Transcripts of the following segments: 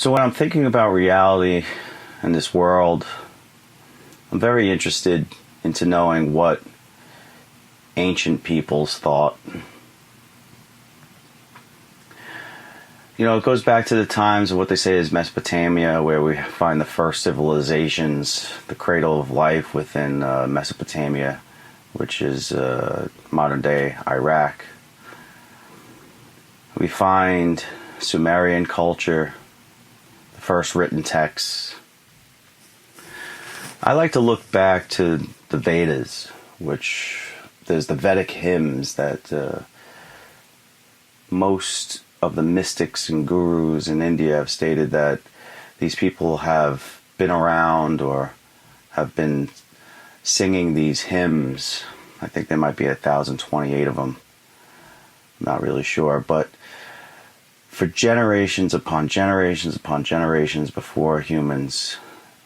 So when I'm thinking about reality and this world, I'm very interested into knowing what ancient peoples thought. You know, it goes back to the times of what they say is Mesopotamia, where we find the first civilizations, the cradle of life within Mesopotamia, which is modern-day Iraq. We find Sumerian culture, the first written texts. I like to look back to the Vedas, which there's the Vedic hymns that most of the mystics and gurus in India have stated that these people have been around or have been singing these hymns. I think there might be 1,028 of them. I'm not really sure, but for generations upon generations upon generations before humans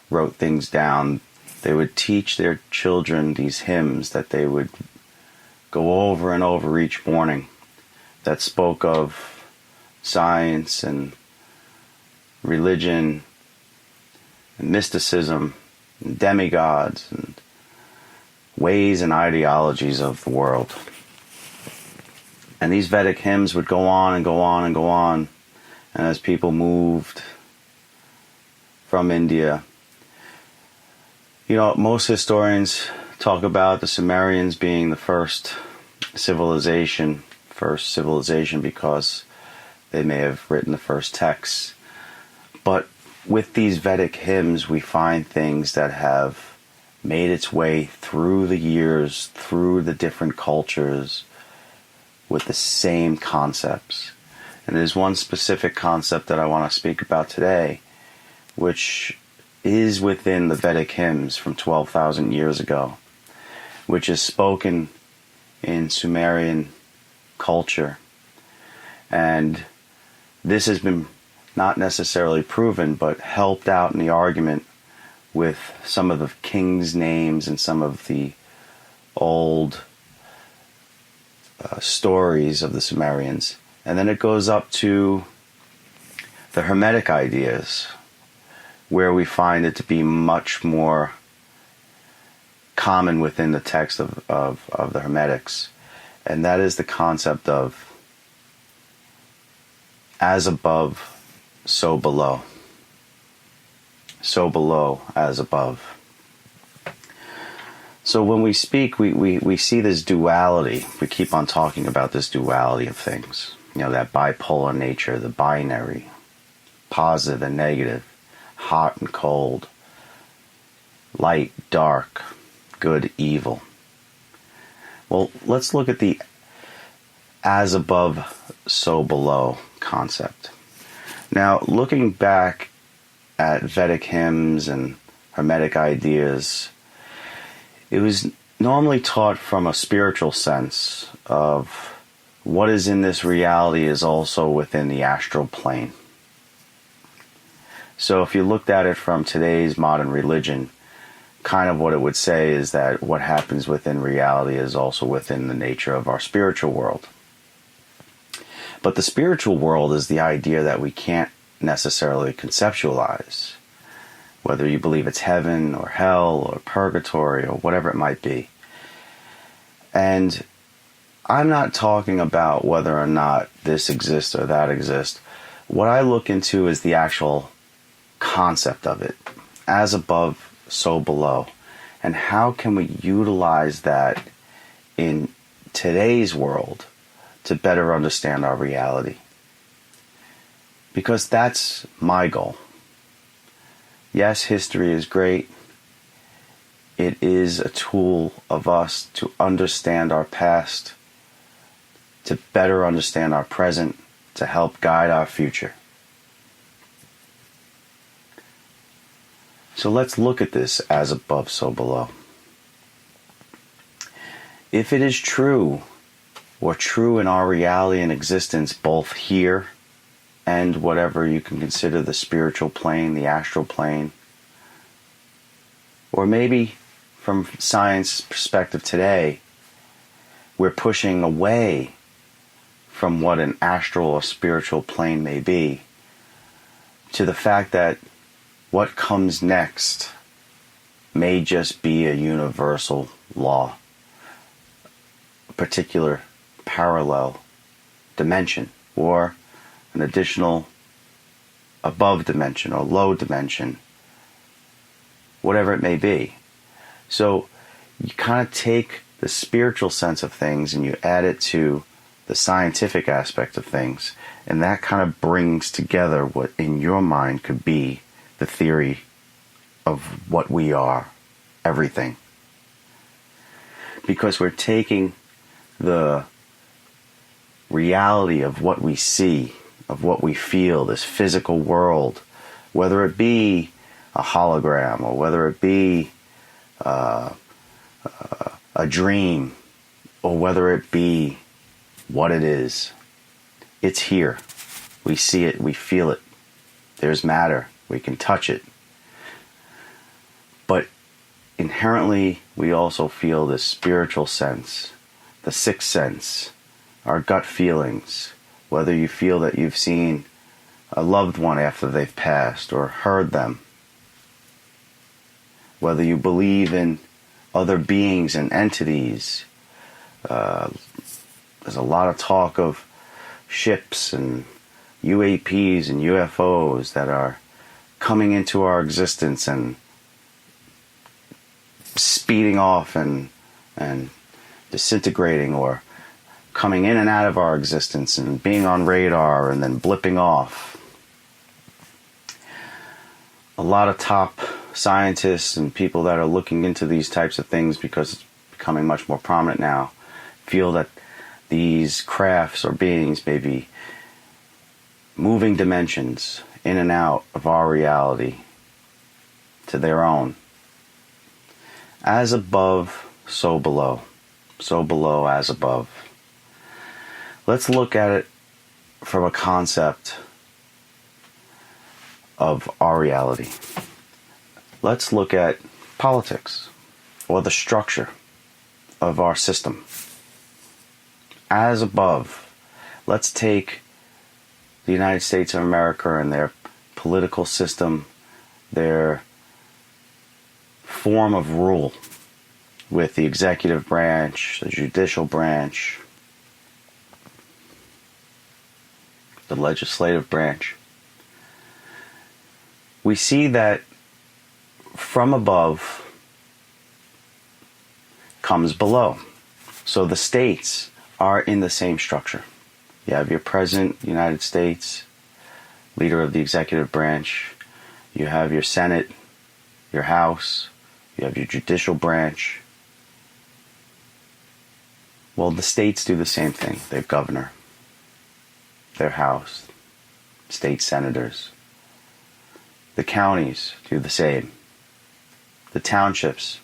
wrote things down, they would teach their children these hymns that they would go over and over each morning that spoke of science and religion and mysticism and demigods and ways and ideologies of the world. And these Vedic hymns would go on and go on and go on. And as people moved from India, you know, most historians talk about the Sumerians being the first civilization because they may have written the first texts. But with these Vedic hymns, we find things that have made its way through the years, through the different cultures, with the same concepts. And there's one specific concept that I want to speak about today, which is within the Vedic hymns from 12,000 years ago, which is spoken in Sumerian culture. And this has been not necessarily proven, but helped out in the argument with some of the kings' names and some of the old stories of the Sumerians. And then it goes up to the Hermetic ideas, where we find it to be much more common within the text of the Hermetics. And that is the concept of as above, so below. So below, as above. So when we speak, we see this duality. We keep on talking about this duality of things. You know, that bipolar nature, the binary, positive and negative, hot and cold, light, dark, good, evil. Well, let's look at the as above, so below concept. Now, looking back at Vedic hymns and Hermetic ideas, it was normally taught from a spiritual sense of what is in this reality is also within the astral plane. So if you looked at it from today's modern religion, kind of what it would say is that what happens within reality is also within the nature of our spiritual world. But the spiritual world is the idea that we can't necessarily conceptualize, whether you believe it's heaven or hell or purgatory or whatever it might be. And I'm not talking about whether or not this exists or that exists. What I look into is the actual concept of it, as above, so below. And how can we utilize that in today's world to better understand our reality? Because that's my goal. Yes, history is great. It is a tool of us to understand our past, to better understand our present, to help guide our future. So let's look at this as above, so below. If it is true, or true in our reality and existence, both here and whatever you can consider the spiritual plane, the astral plane, or maybe from science perspective today, we're pushing away from what an astral or spiritual plane may be, to the fact that what comes next may just be a universal law, a particular parallel dimension, or an additional above dimension or low dimension, whatever it may be. So you kind of take the spiritual sense of things and you add it to the scientific aspect of things, and that kind of brings together what in your mind could be the theory of what we are, everything. Because we're taking the reality of what we see, of what we feel, this physical world, whether it be a hologram or whether it be a dream or whether it be what it is. It's here. We see it, we feel it. There's matter. We can touch it. But inherently, we also feel this spiritual sense, the sixth sense, our gut feelings, whether you feel that you've seen a loved one after they've passed or heard them, whether you believe in other beings and entities. There's a lot of talk of ships and UAPs and UFOs that are coming into our existence and speeding off and disintegrating, or coming in and out of our existence and being on radar and then blipping off. A lot of top scientists and people that are looking into these types of things, because it's becoming much more prominent now, feel that these crafts or beings may be moving dimensions in and out of our reality to their own. As above, so below. So below, as above. Let's look at it from a concept of our reality. Let's look at politics, or the structure of our system. As above, let's take the United States of America and their political system, their form of rule, with the executive branch, the judicial branch, the legislative branch. We see that from above comes below. So the states are in the same structure. You have your president of the United States, leader of the executive branch. You have your Senate, your House. You have your judicial branch. Well, the states do the same thing. They have governor, their House, state senators. The counties do the same. The townships,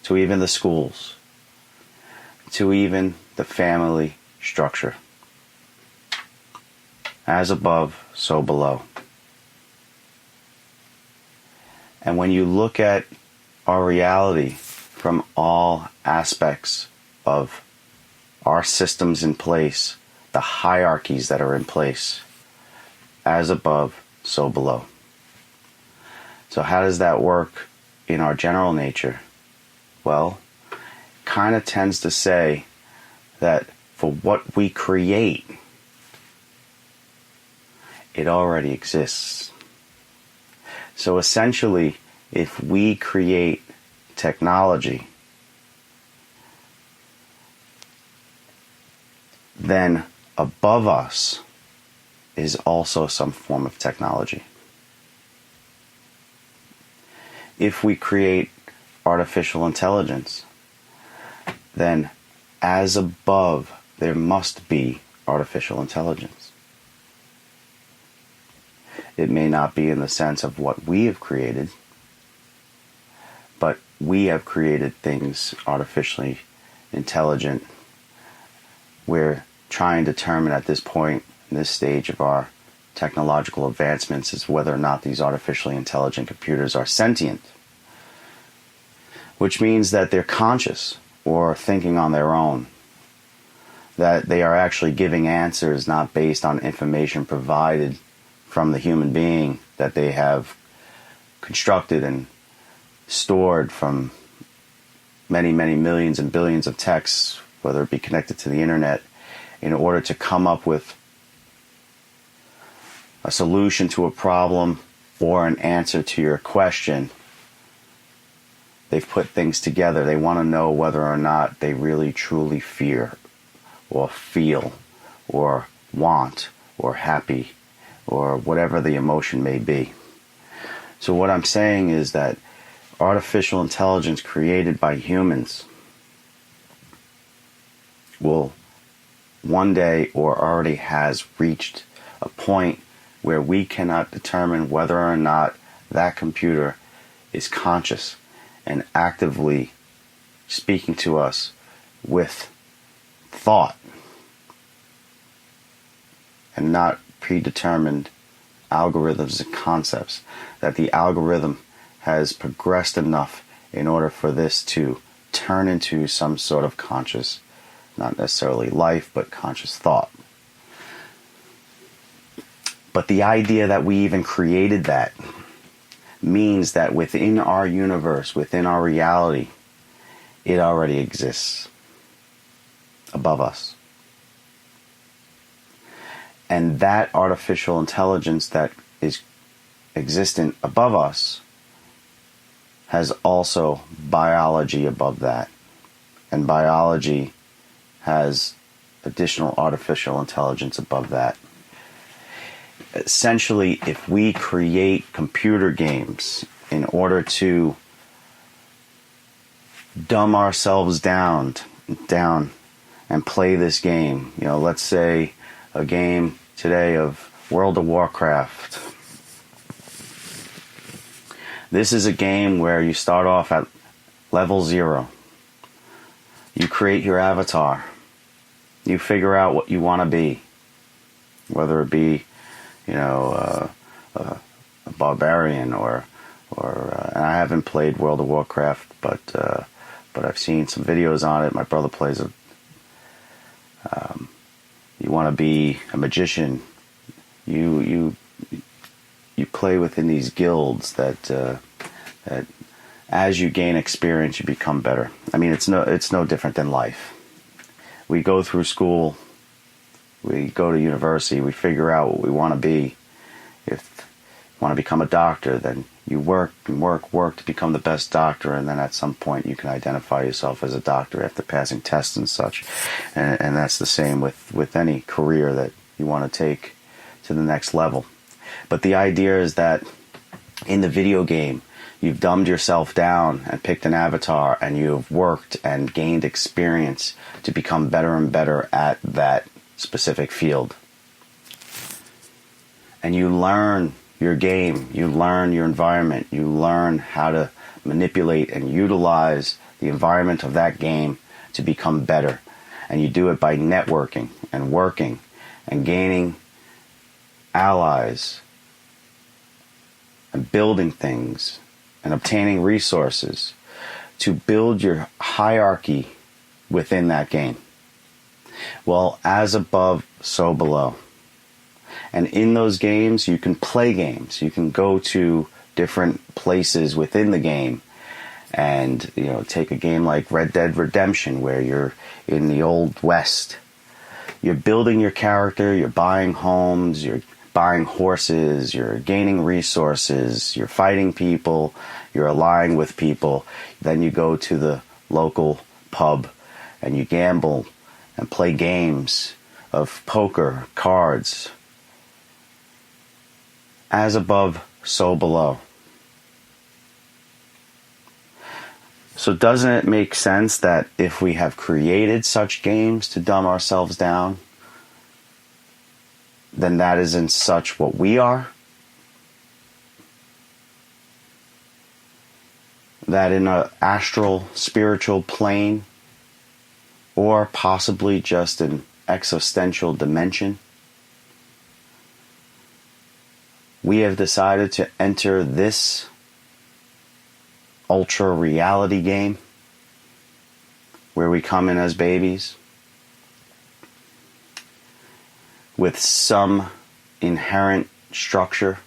to even the schools, to even the family structure. As above, so below. And when you look at our reality from all aspects of our systems in place, the hierarchies that are in place, as above, so below. So how does that work in our general nature? Well, kind of tends to say that for what we create, it already exists. So essentially, if we create technology, then above us is also some form of technology. If we create artificial intelligence, then as above, there must be artificial intelligence. It may not be in the sense of what we have created, but we have created things artificially intelligent. We're trying to determine at this point, in this stage of our technological advancements, is whether or not these artificially intelligent computers are sentient, which means that they're conscious or thinking on their own, that they are actually giving answers not based on information provided from the human being that they have constructed and stored from many, many millions and billions of texts, whether it be connected to the internet, in order to come up with a solution to a problem or an answer to your question. They've put things together. They want to know whether or not they really truly fear or feel or want or happy or whatever the emotion may be. So what I'm saying is that artificial intelligence created by humans will one day, or already has reached, a point where we cannot determine whether or not that computer is conscious and actively speaking to us with thought and not predetermined algorithms and concepts, that the algorithm has progressed enough in order for this to turn into some sort of conscious, not necessarily life, but conscious thought. But the idea that we even created that means that within our universe, within our reality, it already exists above us. And that artificial intelligence that is existent above us has also biology above that. And biology has additional artificial intelligence above that. Essentially, if we create computer games in order to dumb ourselves down and play this game, let's say a game today of World of Warcraft. This is a game where you start off at level 0. You create your avatar. You figure out what you want to be, whether it be a barbarian or and I haven't played World of Warcraft, but I've seen some videos on it. My brother plays it. You want to be a magician. You play within these guilds that as you gain experience, you become better. I mean, it's no different than life. We go through school. We go to university, we figure out what we want to be. If you want to become a doctor, then you work to become the best doctor, and then at some point you can identify yourself as a doctor after passing tests and such. And that's the same with any career that you want to take to the next level. But the idea is that in the video game, you've dumbed yourself down and picked an avatar, and you've worked and gained experience to become better and better at that specific field. And you learn your game, you learn your environment, you learn how to manipulate and utilize the environment of that game to become better. And you do it by networking and working and gaining allies and building things and obtaining resources to build your hierarchy within that game. Well, as above, so below. And in those games, you can play games. You can go to different places within the game and, take a game like Red Dead Redemption, where you're in the Old West. You're building your character, you're buying homes, you're buying horses, you're gaining resources, you're fighting people, you're allying with people. Then you go to the local pub and you gamble and play games of poker, cards. As above, so below. So doesn't it make sense that if we have created such games to dumb ourselves down, then that is in such what we are? That in an astral, spiritual plane, or possibly just an existential dimension, we have decided to enter this ultra reality game where we come in as babies with some inherent structure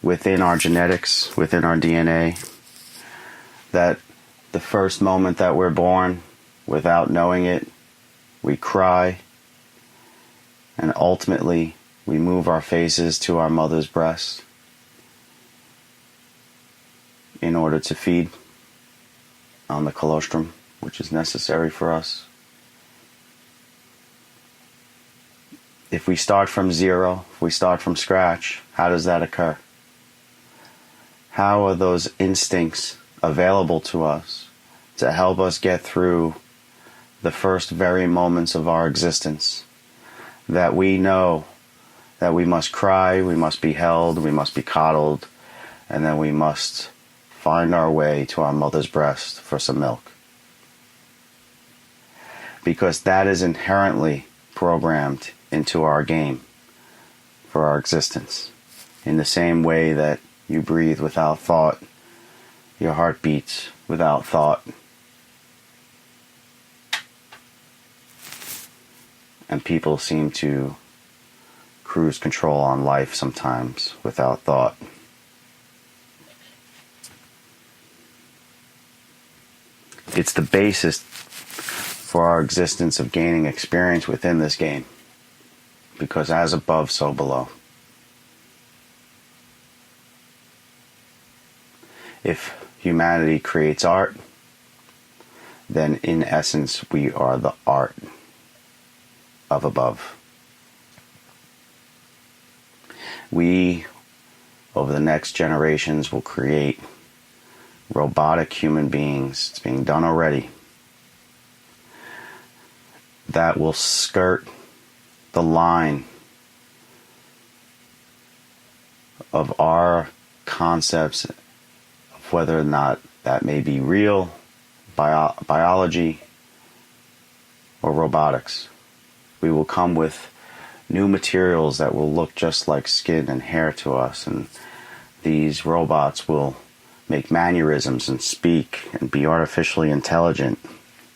within our genetics, within our DNA, that the first moment that we're born, without knowing it, we cry, and ultimately we move our faces to our mother's breast in order to feed on the colostrum, which is necessary for us. If we start from zero, if we start from scratch, how does that occur? How are those instincts available to us to help us get through the first very moments of our existence, that we know that we must cry, we must be held, we must be coddled, and then we must find our way to our mother's breast for some milk? Because that is inherently programmed into our game for our existence. In the same way that you breathe without thought, your heart beats without thought, and people seem to cruise control on life sometimes without thought. It's the basis for our existence of gaining experience within this game, because as above, so below. If humanity creates art, then in essence we are the art of above. We, over the next generations, will create robotic human beings. It's being done already. That will skirt the line of our concepts of whether or not that may be real, biology, or robotics. We will come with new materials that will look just like skin and hair to us, and these robots will make mannerisms and speak and be artificially intelligent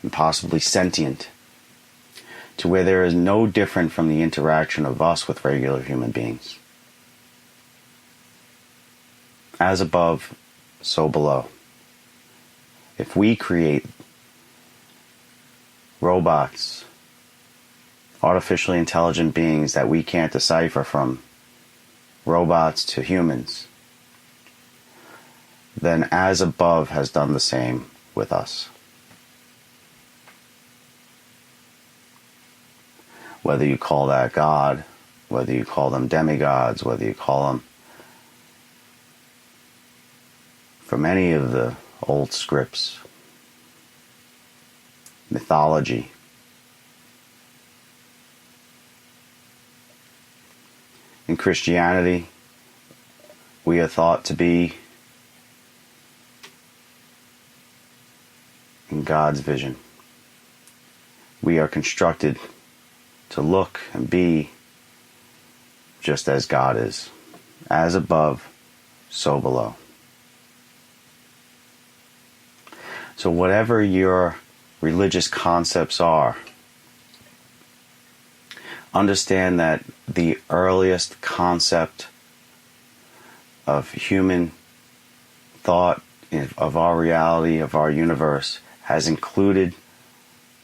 and possibly sentient, to where there is no different from the interaction of us with regular human beings. As above, so below. If we create robots, artificially intelligent beings that we can't decipher from robots to humans, then as above has done the same with us. Whether you call that God, whether you call them demigods, whether you call them, from any of the old scripts, mythology, in Christianity, we are thought to be in God's vision. We are constructed to look and be just as God is. As above, so below. So whatever your religious concepts are, understand that the earliest concept of human thought, of our reality, of our universe, has included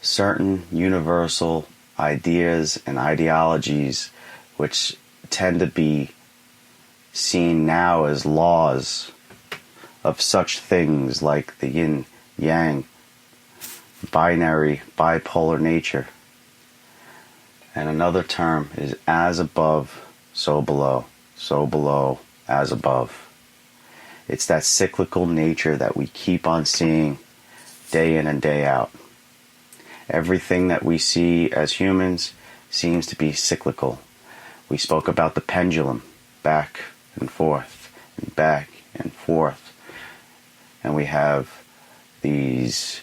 certain universal ideas and ideologies which tend to be seen now as laws of such things like the yin yang, binary, bipolar nature. And another term is as above, so below, as above. It's that cyclical nature that we keep on seeing day in and day out. Everything that we see as humans seems to be cyclical. We spoke about the pendulum, back and forth, and back and forth. And we have these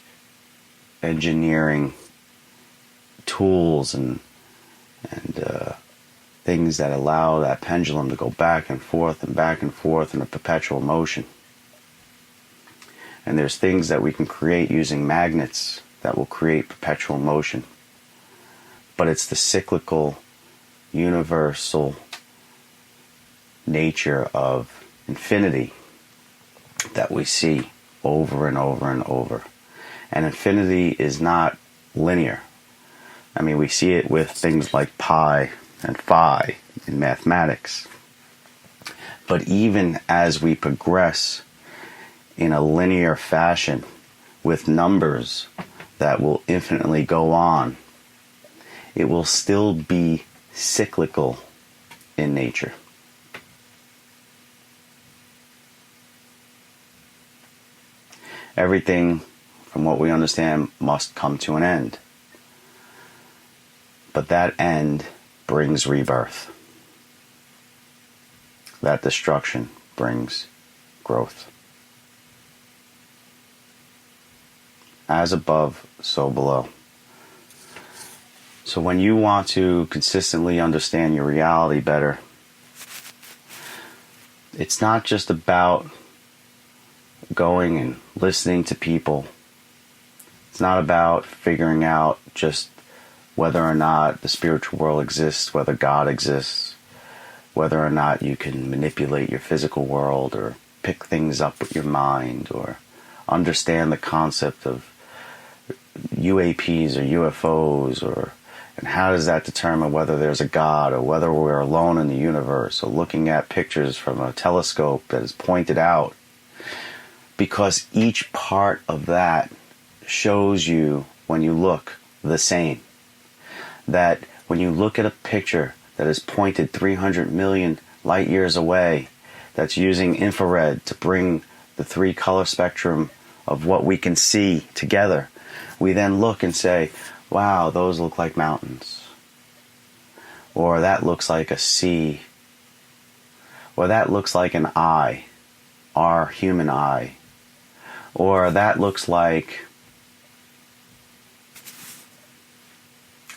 engineering tools and things that allow that pendulum to go back and forth in a perpetual motion. And there's things that we can create using magnets that will create perpetual motion. But it's the cyclical, universal nature of infinity that we see over and over and over. And infinity is not linear. I mean, we see it with things like pi and phi in mathematics. But even as we progress in a linear fashion with numbers that will infinitely go on, it will still be cyclical in nature. Everything, from what we understand, must come to an end. But that end brings rebirth. That destruction brings growth. As above, so below. So when you want to consistently understand your reality better, it's not just about going and listening to people. It's not about figuring out just whether or not the spiritual world exists, whether God exists, whether or not you can manipulate your physical world or pick things up with your mind or understand the concept of UAPs or UFOs, and how does that determine whether there's a God or whether we're alone in the universe, or looking at pictures from a telescope that is pointed out. Because each part of that shows you, when you look, the same. That when you look at a picture that is pointed 300 million light years away, that's using infrared to bring the three color spectrum of what we can see together, we then look and say, wow, those look like mountains. Or that looks like a sea. Or that looks like an eye, our human eye. Or that looks like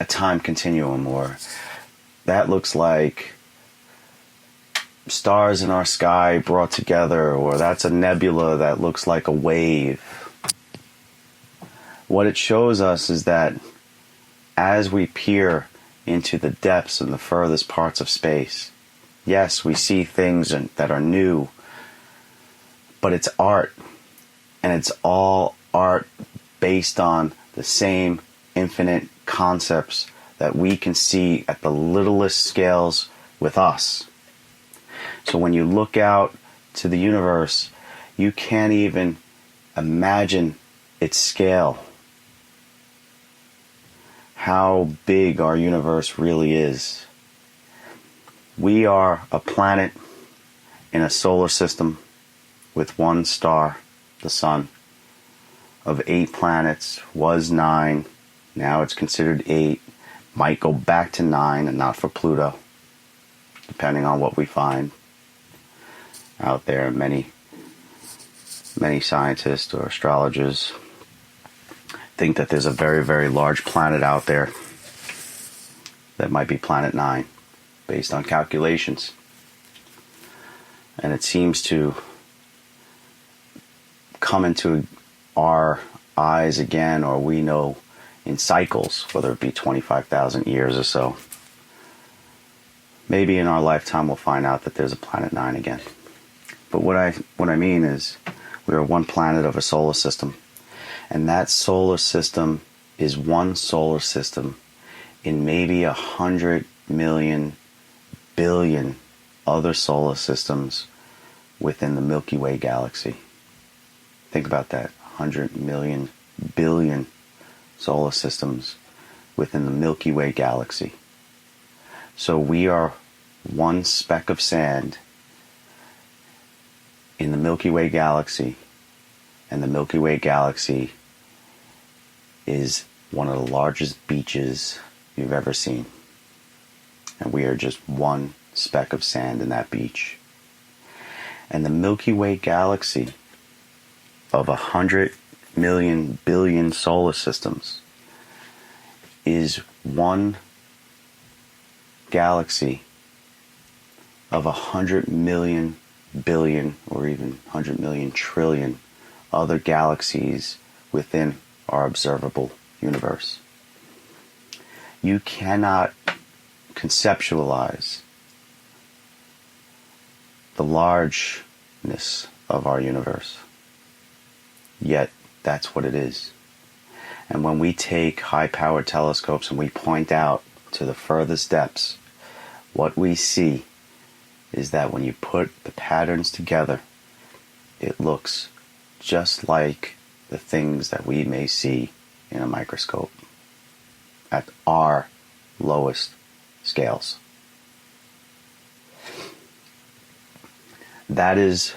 a time continuum. Or that looks like stars in our sky brought together. Or that's a nebula that looks like a wave. What it shows us is that as we peer into the depths and the furthest parts of space, yes, we see things that are new, but it's art. And it's all art based on the same infinite concepts that we can see at the littlest scales with us. So when you look out to the universe, you can't even imagine its scale. How big our universe really is. We are a planet in a solar system with one star, the sun. Of 8 planets, was 9. Now it's considered 8. Might go back to 9 and not for Pluto, depending on what we find out there. Many scientists or astrologers think that there's a very, very large planet out there that might be planet 9, based on calculations. And it seems to come into our eyes again, or we know in cycles, whether it be 25,000 years or so. Maybe in our lifetime we'll find out that there's a planet 9 again. But what I mean is, we are one planet of a solar system, and that solar system is one solar system in maybe 100 million billion other solar systems within the Milky Way galaxy. Think about that. 100 million billion solar systems within the Milky Way galaxy. So we are one speck of sand in the Milky Way galaxy, and the Milky Way galaxy is one of the largest beaches you've ever seen. And we are just one speck of sand in that beach. And the Milky Way galaxy of 100 million billion solar systems is one galaxy of 100 million billion, or even 100 million trillion other galaxies within our observable universe. You cannot conceptualize the largeness of our universe. Yet, that's what it is. And when we take high-powered telescopes and we point out to the furthest depths, what we see is that when you put the patterns together, it looks just like the things that we may see in a microscope at our lowest scales. That is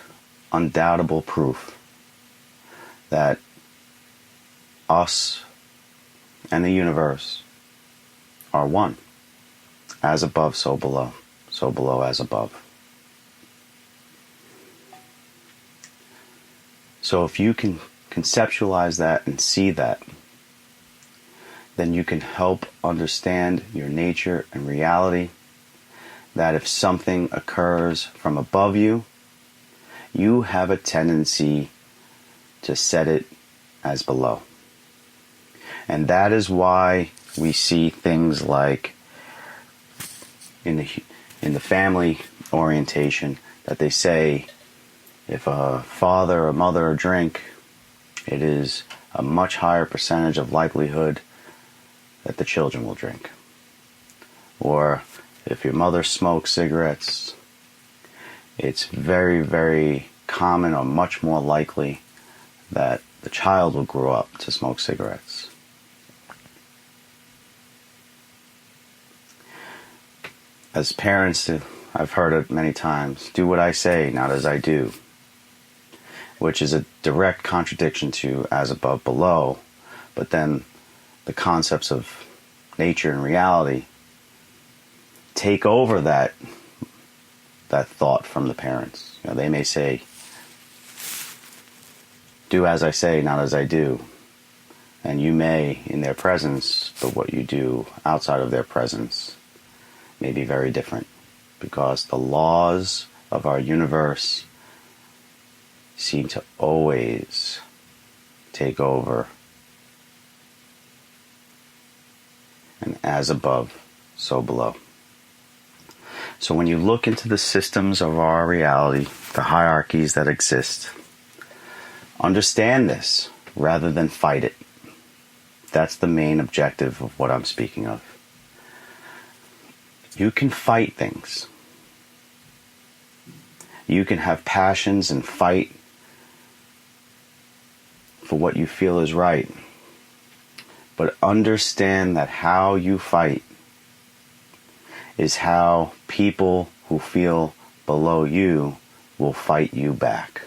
undoubtable proof that us and the universe are one. As above, so below. So below, as above. So if you can conceptualize that and see that, then you can help understand your nature and reality, that if something occurs from above you, you have a tendency to set it as below. And that is why we see things like in the family orientation that they say if a father or mother drink, it is a much higher percentage of likelihood that the children will drink. Or if your mother smokes cigarettes, it's very, very common or much more likely that the child will grow up to smoke cigarettes. As parents, I've heard it many times, do what I say, not as I do, which is a direct contradiction to as above, below, but then the concepts of nature and reality take over that thought from the parents. You know, they may say, do as I say, not as I do. And you may in their presence, but what you do outside of their presence may be very different, because the laws of our universe seem to always take over. And as above, so below. So when you look into the systems of our reality, the hierarchies that exist, understand this rather than fight it. That's the main objective of what I'm speaking of. You can fight things. You can have passions and fight for what you feel is right. But understand that how you fight is how people who feel below you will fight you back.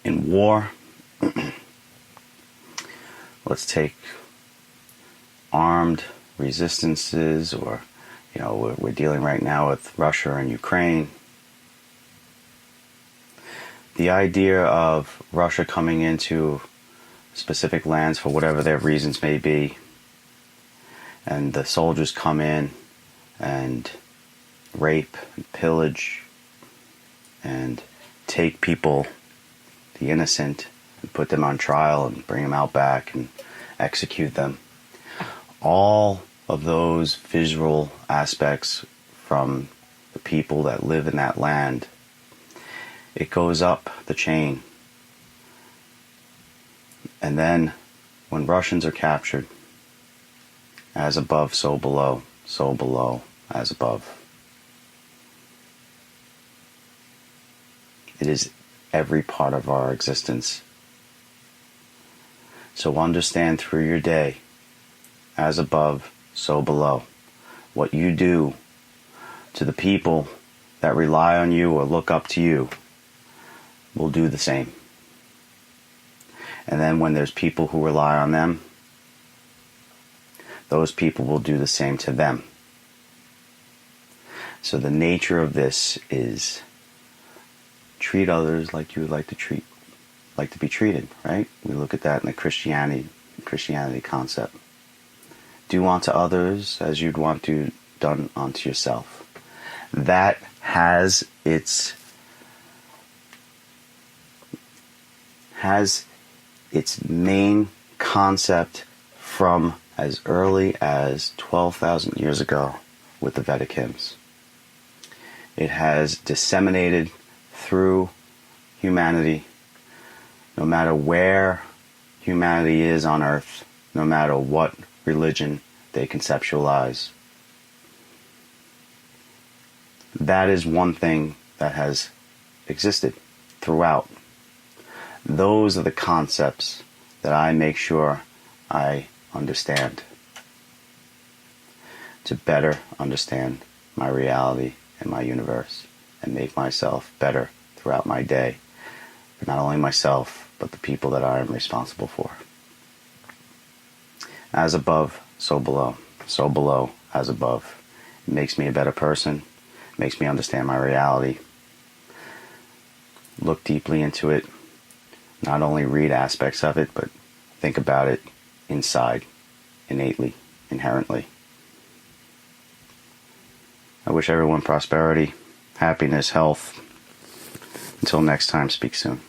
In war, let's take armed resistances, or, you know, we're dealing right now with Russia and Ukraine. The idea of Russia coming into specific lands for whatever their reasons may be, and the soldiers come in and rape and pillage and take people, the innocent, and put them on trial and bring them out back and execute them. All of those visual aspects from the people that live in that land, it goes up the chain. And then when Russians are captured, as above, so below, as above. It is every part of our existence. So understand through your day, as above, so below. What you do to the people that rely on you or look up to you will do the same. And then when there's people who rely on them, those people will do the same to them. So the nature of this is treat others like you would like to be treated, right? We look at that in the Christianity concept. Do unto others as you'd want to done unto yourself. That has its main concept from as early as 12,000 years ago with the Vedic hymns. It has disseminated through humanity, no matter where humanity is on earth, no matter what religion they conceptualize. That is one thing that has existed throughout. Those are the concepts that I make sure I understand, to better understand my reality and my universe, and make myself better throughout my day, for not only myself, but the people that I am responsible for. As above, so below. So below, as above. It makes me a better person, makes me understand my reality, look deeply into it, not only read aspects of it, but think about it inside, innately, inherently. I wish everyone prosperity, happiness, health. Until next time, speak soon.